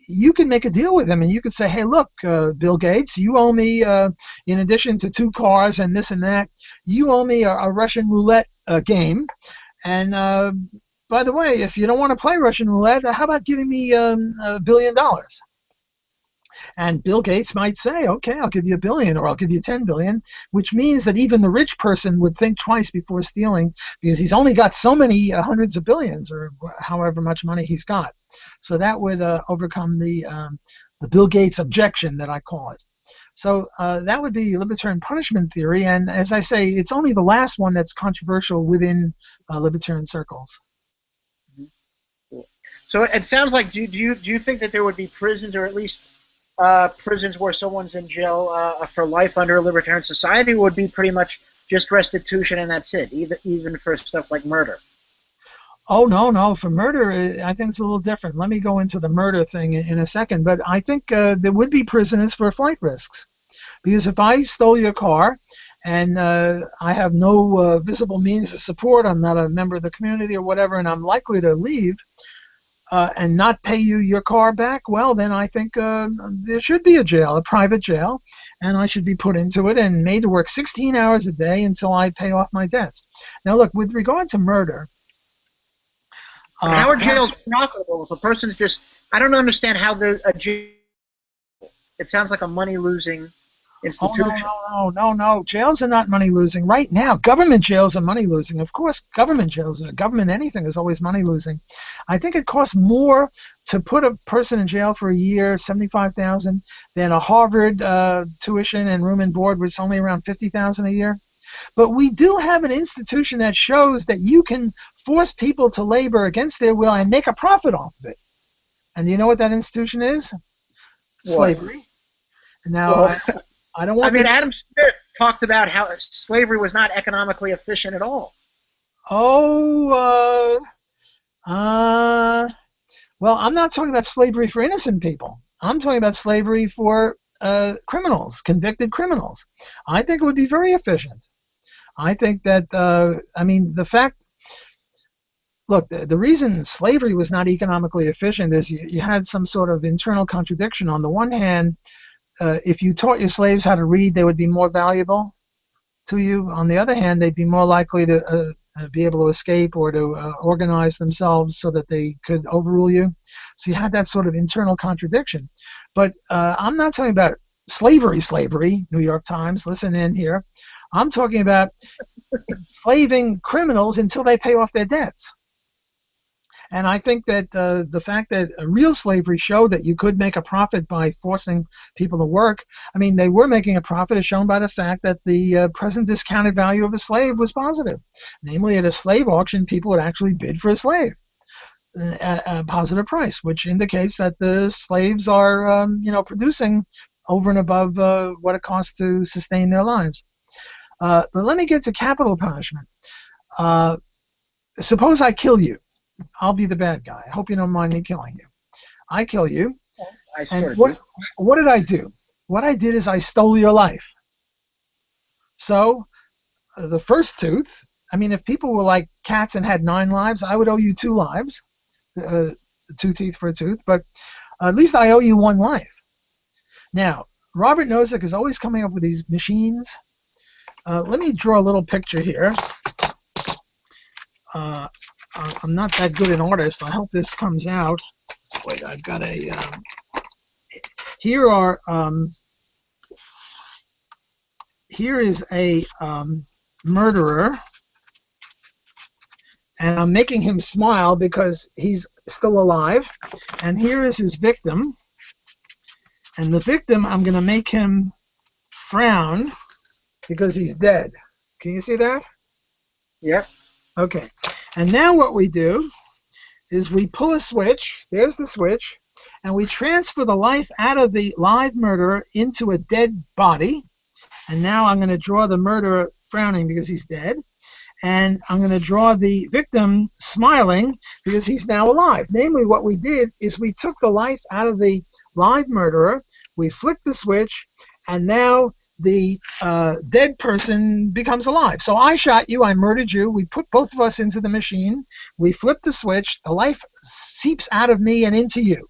you can make a deal with him, and you could say, hey, look, Bill Gates, you owe me, in addition to 2 cars and this and that, you owe me a Russian roulette game. And by the way, if you don't want to play Russian roulette, how about giving me $1 billion? And Bill Gates might say, okay, I'll give you $1 billion, or I'll give you $10 billion, which means that even the rich person would think twice before stealing, because he's only got so many hundreds of billions, or however much money he's got. So that would overcome the Bill Gates objection, that I call it. So that would be libertarian punishment theory, and as I say, it's only the last one that's controversial within libertarian circles. So it sounds like, do you think that there would be prisons, or at least prisons where someone's in jail for life under a libertarian society, would be pretty much just restitution and that's it, even for stuff like murder? Oh, no. For murder, I think it's a little different. Let me go into the murder thing in a second. But I think there would be prisons for flight risks. Because if I stole your car and I have no visible means of support, I'm not a member of the community or whatever, and I'm likely to leave and not pay you your car back, well, then I think there should be a jail, a private jail, and I should be put into it and made to work 16 hours a day until I pay off my debts. Now, look, with regard to murder, how are jails profitable? If a person's just, I don't understand how a jail, it sounds like a money-losing. Oh, no, institution. no, no, no, no. Jails are not money losing. Right now, government jails are money losing. Of course, government jails, government anything is always money losing. I think it costs more to put a person in jail for a year, 75,000, than a Harvard tuition and room and board, which is only around 50,000 a year. But we do have an institution that shows that you can force people to labor against their will and make a profit off of it. And you know what that institution is? What? Slavery. Now, Well, I don't I want mean, the Adam Smith talked about how slavery was not economically efficient at all. oh, uh, well, I'm not talking about slavery for innocent people. I'm talking about slavery for criminals, convicted criminals. I think it would be very efficient. I think that, I mean, the fact, look, the reason slavery was not economically efficient is you had some sort of internal contradiction. On the one hand, if you taught your slaves how to read, they would be more valuable to you. On the other hand, they'd be more likely to be able to escape or to organize themselves so that they could overrule you. So you had that sort of internal contradiction. But I'm not talking about slavery, New York Times, listen in here. I'm talking about enslaving criminals until they pay off their debts. And I think that the fact that real slavery showed that you could make a profit by forcing people to work. I mean, they were making a profit is shown by the fact that the present discounted value of a slave was positive. Namely, at a slave auction, people would actually bid for a slave at a positive price, which indicates that the slaves are, producing over and above what it costs to sustain their lives. But let me get to capital punishment. Uh, Suppose I kill you. I'll be the bad guy. I hope you don't mind me killing you. I kill you, I and sort of do. what did I do? What I did is I stole your life. So the first tooth. I mean, if people were like cats and had 9 lives, I would owe you 2 lives, 2 teeth for a tooth. But at least I owe you 1 life. Now, Robert Nozick is always coming up with these machines. Let me draw a little picture here. I'm not that good an artist. I hope this comes out. Wait, I've got a. Here are. Here is a murderer, and I'm making him smile because he's still alive. And here is his victim, and the victim I'm going to make him frown because he's dead. Can you see that? Yep. Okay. And now what we do is we pull a switch. There's the switch. And we transfer the life out of the live murderer into a dead body. And now I'm going to draw the murderer frowning because he's dead. And I'm going to draw the victim smiling because he's now alive. Namely, what we did is we took the life out of the live murderer. We flicked the switch. And now the dead person becomes alive. So I shot you, I murdered you, we put both of us into the machine, we flip the switch, the life seeps out of me and into you.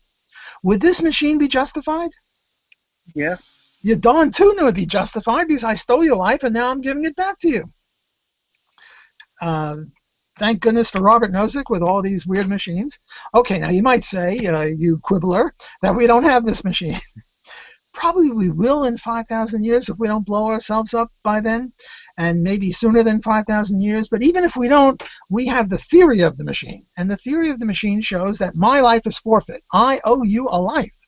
Would this machine be justified? Yeah. You're darn tootin' it would be justified because I stole your life and now I'm giving it back to you. Thank goodness for Robert Nozick with all these weird machines. Okay, now you might say, you quibbler, that we don't have this machine. Probably we will in 5,000 years if we don't blow ourselves up by then, and maybe sooner than 5,000 years. But even if we don't, we have the theory of the machine. And the theory of the machine shows that my life is forfeit. I owe you a life.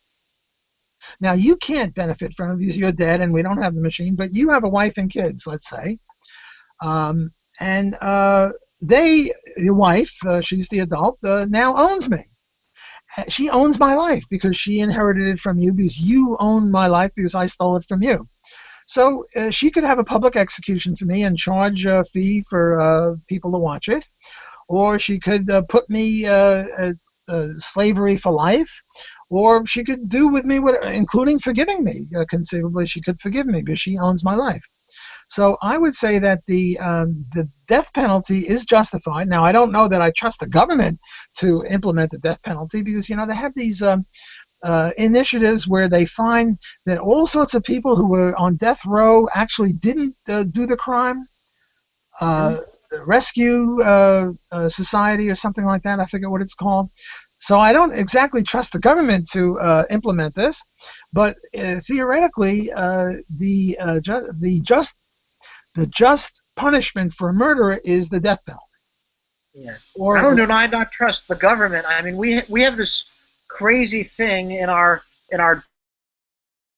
Now, you can't benefit from it because you're dead and we don't have the machine, but you have a wife and kids, let's say. And your wife, she's the adult, now owns me. She owns my life because she inherited it from you because you own my life because I stole it from you. So she could have a public execution for me and charge a fee for people to watch it. Or she could put me slavery for life. Or she could do with me, including forgiving me. Conceivably, she could forgive me because she owns my life. So I would say that the death penalty is justified. Now, I don't know that I trust the government to implement the death penalty because, they have these initiatives where they find that all sorts of people who were on death row actually didn't do the crime. Rescue Society or something like that. I forget what it's called. So I don't exactly trust the government to implement this, but theoretically, the just punishment for a murderer is the death penalty. Yeah. I Or don't know. I not trust the government. I mean, we have this crazy thing in our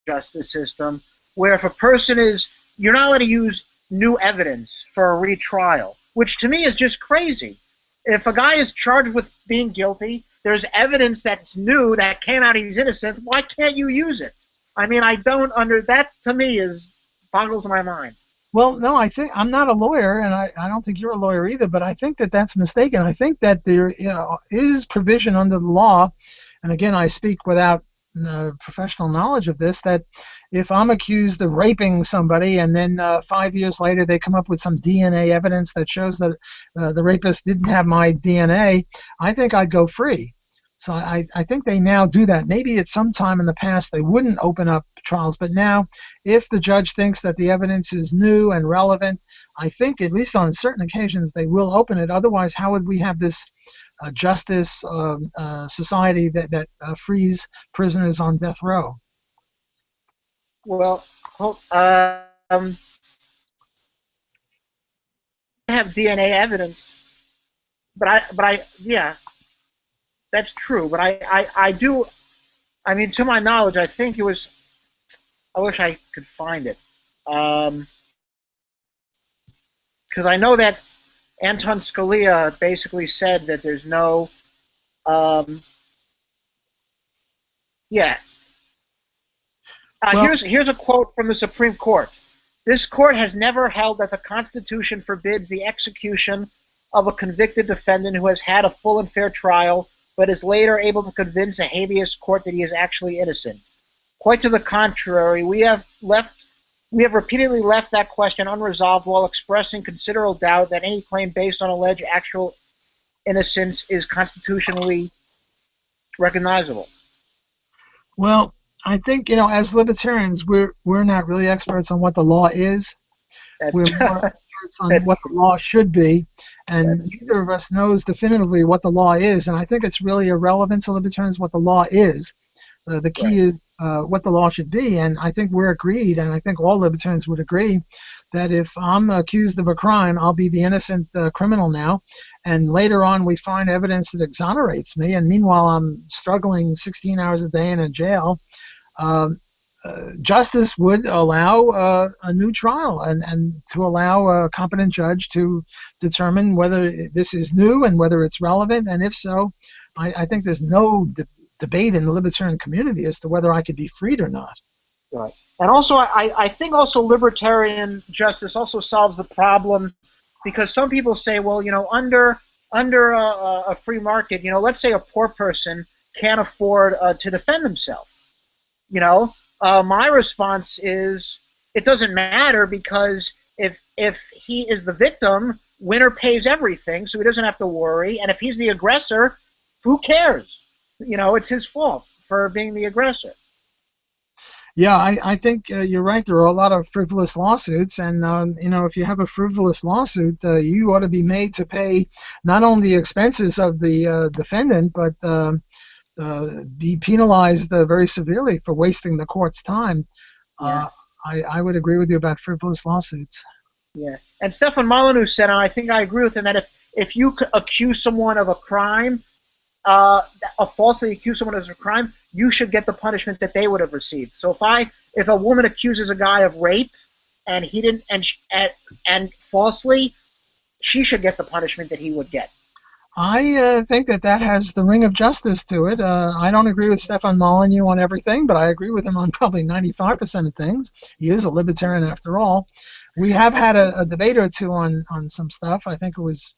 justice system where if a person is, you're not allowed to use new evidence for a retrial, which to me is just crazy. If a guy is charged with being guilty, there's evidence that's new that came out he's innocent. Why can't you use it? I mean, I don't under that. To me, is boggles my mind. well, no, I think I'm not a lawyer, and I don't think you're a lawyer either. But I think that that's mistaken. I think that there is provision under the law, and again, I speak without professional knowledge of this, that if I'm accused of raping somebody and then 5 years later they come up with some DNA evidence that shows that the rapist didn't have my DNA, I think I'd go free. So I think they now do that. Maybe at some time in the past they wouldn't open up trials, but now if the judge thinks that the evidence is new and relevant, I think at least on certain occasions they will open it. Otherwise, how would we have this justice society that frees prisoners on death row? Well, I have DNA evidence, yeah, that's true. But I do. I mean, to my knowledge, I think it was. I wish I could find it, because I know that Anton Scalia basically said that there's no. Um, yeah. Well, Here's a quote from the Supreme Court. This court has never held that the Constitution forbids the execution of a convicted defendant who has had a full and fair trial, but is later able to convince a habeas court that he is actually innocent. Quite to the contrary, we have repeatedly left that question unresolved while expressing considerable doubt that any claim based on alleged actual innocence is constitutionally recognizable. well, I think as libertarians, we're not really experts on what the law is. That's, We're more experts on that's what the law should be, and That's neither of us knows definitively what the law is. And I think it's really irrelevant to libertarians what the law is. The key right. is what the law should be, and I think we're agreed, and I think all libertarians would agree, that if I'm accused of a crime, I'll be the innocent criminal now, and later on we find evidence that exonerates me, and meanwhile I'm struggling 16 hours a day in a jail. Um, Justice would allow a new trial and to allow a competent judge to determine whether this is new and whether it's relevant, and if so, I think there's no debate in the libertarian community as to whether I could be freed or not. Right. And also, I think also libertarian justice also solves the problem because some people say, well, under a free market, let's say a poor person can't afford to defend himself. My response is it doesn't matter because if he is the victim, winner pays everything, so he doesn't have to worry. And if he's the aggressor, who cares? It's his fault for being the aggressor. Yeah, I think you're right. There are a lot of frivolous lawsuits, and if you have a frivolous lawsuit, you ought to be made to pay not only the expenses of the defendant, but be penalized very severely for wasting the court's time. Yeah. I would agree with you about frivolous lawsuits. Yeah. And Stefan Molyneux said, and I think I agree with him, that if you accuse someone of a crime, falsely accuse someone of a crime, you should get the punishment that they would have received. So if a woman accuses a guy of rape and he didn't and falsely, she should get the punishment that he would get. I think that has the ring of justice to it. I don't agree with Stefan Molyneux on everything, but I agree with him on probably 95% of things. He is a libertarian after all. We have had a debate or two on some stuff. I think it was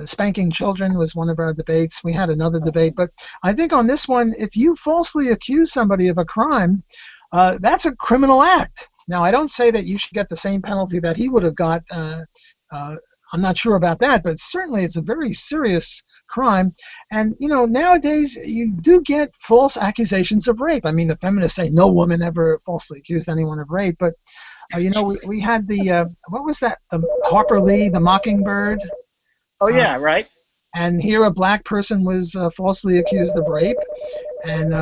spanking children was one of our debates. We had another debate, but I think on this one, if you falsely accuse somebody of a crime, that's a criminal act. Now, I don't say that you should get the same penalty that he would have got. I'm not sure about that, but certainly it's a very serious crime. And, nowadays you do get false accusations of rape. I mean, the feminists say no woman ever falsely accused anyone of rape, but, we had what was that? The Harper Lee, the Mockingbird. Oh, yeah, right. and here a black person was falsely accused of rape. And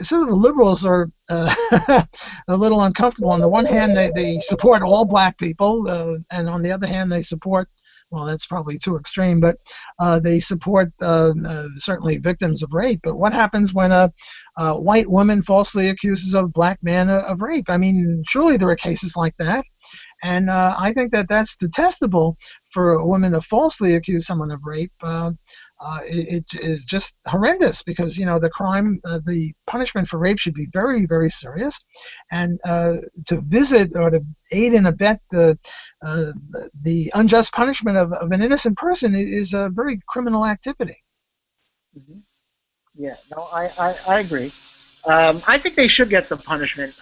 sort of the liberals are a little uncomfortable. On the one hand, they support all black people, and on the other hand, they support, well, that's probably too extreme, but they support certainly victims of rape. But what happens when a white woman falsely accuses a black man of rape? I mean, surely there are cases like that. And I think that that's detestable for a woman to falsely accuse someone of rape. It is just horrendous because, the crime, the punishment for rape should be very, very serious. And to visit or to aid and abet the unjust punishment of an innocent person is a very criminal activity. Hmm. Yeah, no, I agree. I think they should get the punishment.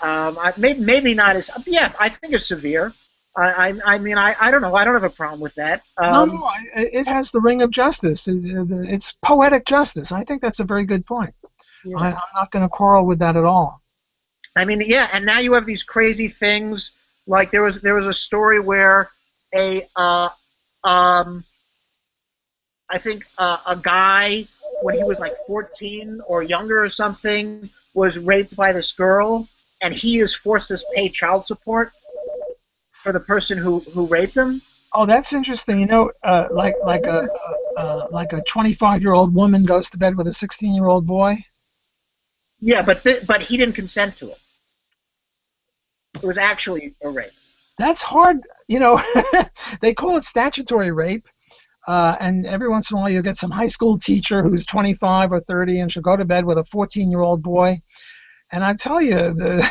Maybe not as, yeah, I think it's severe. I mean, I don't know. I don't have a problem with that. No, it has the ring of justice. It's poetic justice. I think that's a very good point. Yeah. I'm not going to quarrel with that at all. I mean, yeah, and now you have these crazy things. Like there was a story where a um, I think a guy when he was like 14 or younger or something was raped by this girl, and he is forced to pay child support for the person who raped him. Oh, that's interesting. Like a 25-year-old woman goes to bed with a 16-year-old boy. Yeah, but he didn't consent to it. It was actually a rape. That's hard. They call it statutory rape. And every once in a while you get some high school teacher who's 25 or 30 and she'll go to bed with a 14-year-old boy. And I tell you,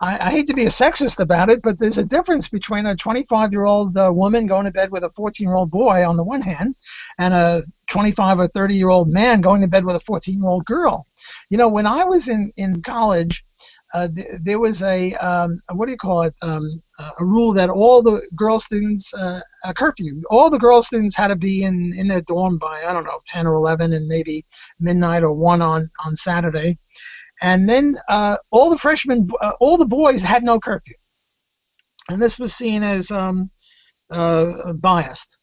I hate to be a sexist about it, but there's a difference between a 25-year-old woman going to bed with a 14-year-old boy on the one hand and a 25 or 30-year-old man going to bed with a 14-year-old girl. When I was in college, there was a what do you call it? A rule that all the girl students, a curfew. All the girl students had to be in their dorm by, I don't know, 10 or 11, and maybe midnight or 1 on Saturday. And then all the freshmen, all the boys had no curfew, and this was seen as biased.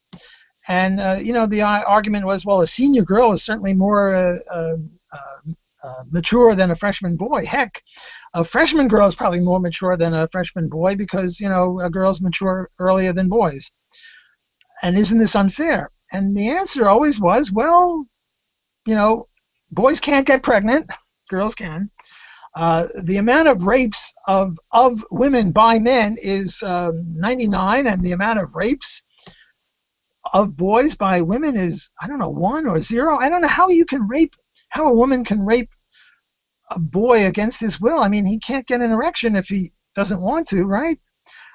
And the argument was, well, a senior girl is certainly more mature than a freshman boy. Heck, a freshman girl is probably more mature than a freshman boy because girls mature earlier than boys. And isn't this unfair? And the answer always was, well, boys can't get pregnant, girls can. The amount of rapes of women by men is 99, and the amount of rapes of boys by women is, I don't know, 1 or 0. I don't know how a woman can rape a boy against his will. I mean, he can't get an erection if he doesn't want to, right?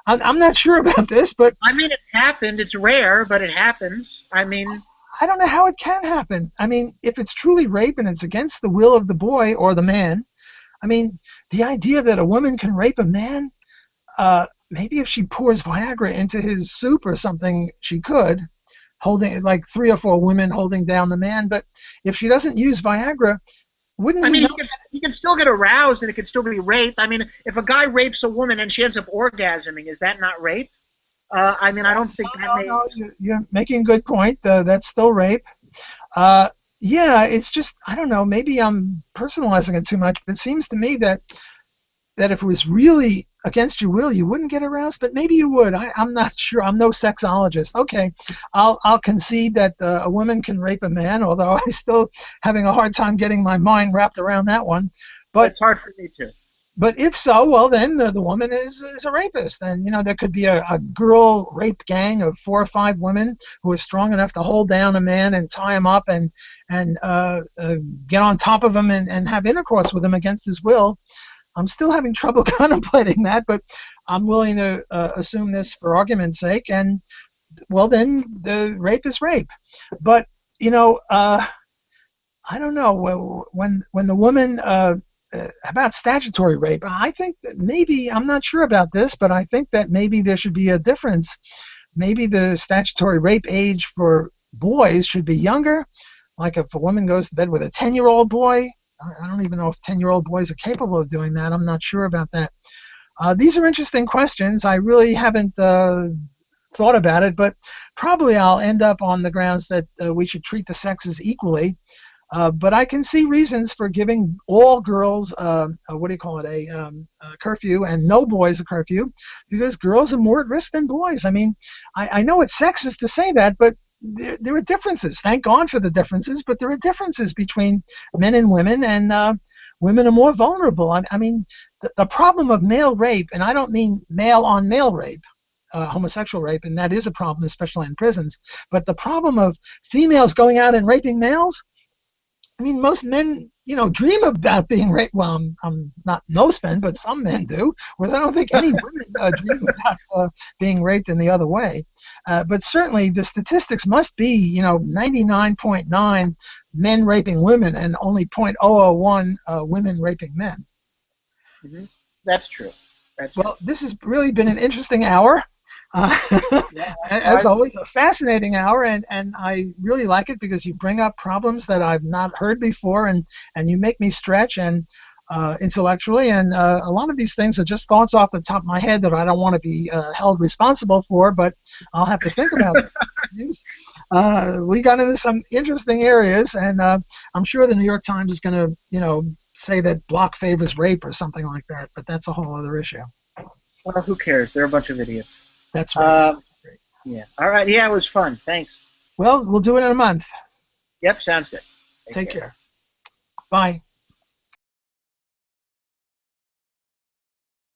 I'm not sure about this, but I mean, it's happened. It's rare, but it happens. I mean, I don't know how it can happen. I mean, if it's truly rape and it's against the will of the boy or the man, I mean, the idea that a woman can rape a man, maybe if she pours Viagra into his soup or something, she could, holding like 3 or 4 women holding down the man. But if she doesn't use Viagra, wouldn't I he mean, know? he can still get aroused and it can still be rape. I mean, if a guy rapes a woman and she ends up orgasming, is that not rape? I mean, I don't think that may. No, you're making a good point. That's still rape. Yeah, it's just, I don't know, maybe I'm personalizing it too much, but it seems to me that if it was really against your will, you wouldn't get aroused, but maybe you would. I'm not sure. I'm no sexologist. Okay, I'll concede that a woman can rape a man, although I'm still having a hard time getting my mind wrapped around that one. But It's hard for me too. But if so, well, then the woman is a rapist. And, there could be a girl rape gang of 4 or 5 women who are strong enough to hold down a man and tie him up and get on top of him and have intercourse with him against his will. I'm still having trouble contemplating that, but I'm willing to assume this for argument's sake. And, well, then the rape is rape. But, I don't know. When the woman... about statutory rape, I think that maybe, I'm not sure about this, but I think that maybe there should be a difference. Maybe the statutory rape age for boys should be younger. Like if a woman goes to bed with a 10-year-old boy, I don't even know if 10-year-old boys are capable of doing that. I'm not sure about that. These are interesting questions. I really haven't thought about it, but probably I'll end up on the grounds that we should treat the sexes equally. But I can see reasons for giving all girls, what do you call it, a curfew, and no boys a curfew, because girls are more at risk than boys. I mean, I know it's sexist to say that, but there are differences. Thank God for the differences, but there are differences between men and women, and women are more vulnerable. I mean, the problem of male rape, and I don't mean male on male rape, homosexual rape, and that is a problem, especially in prisons, but the problem of females going out and raping males. I mean, most men, dream about being raped. Well, I'm not most men, but some men do. Whereas I don't think any women dream about being raped in the other way. But certainly, the statistics must be, 99.9 men raping women and only 0.001 women raping men. Hmm. That's true. That's true. Well, this has really been an interesting hour. Uh, Yeah, as always, a fascinating hour, and I really like it because you bring up problems that I've not heard before, and you make me stretch and intellectually, and a lot of these things are just thoughts off the top of my head that I don't want to be held responsible for, but I'll have to think about things. We got into some interesting areas, and I'm sure the New York Times is going to, say that block favors rape or something like that, but that's a whole other issue. well, who cares? They're a bunch of idiots. That's right. Um, yeah. All right. Yeah, it was fun. Thanks. Well, we'll do it in a month. Yep, sounds good. Take Take care. care. Bye.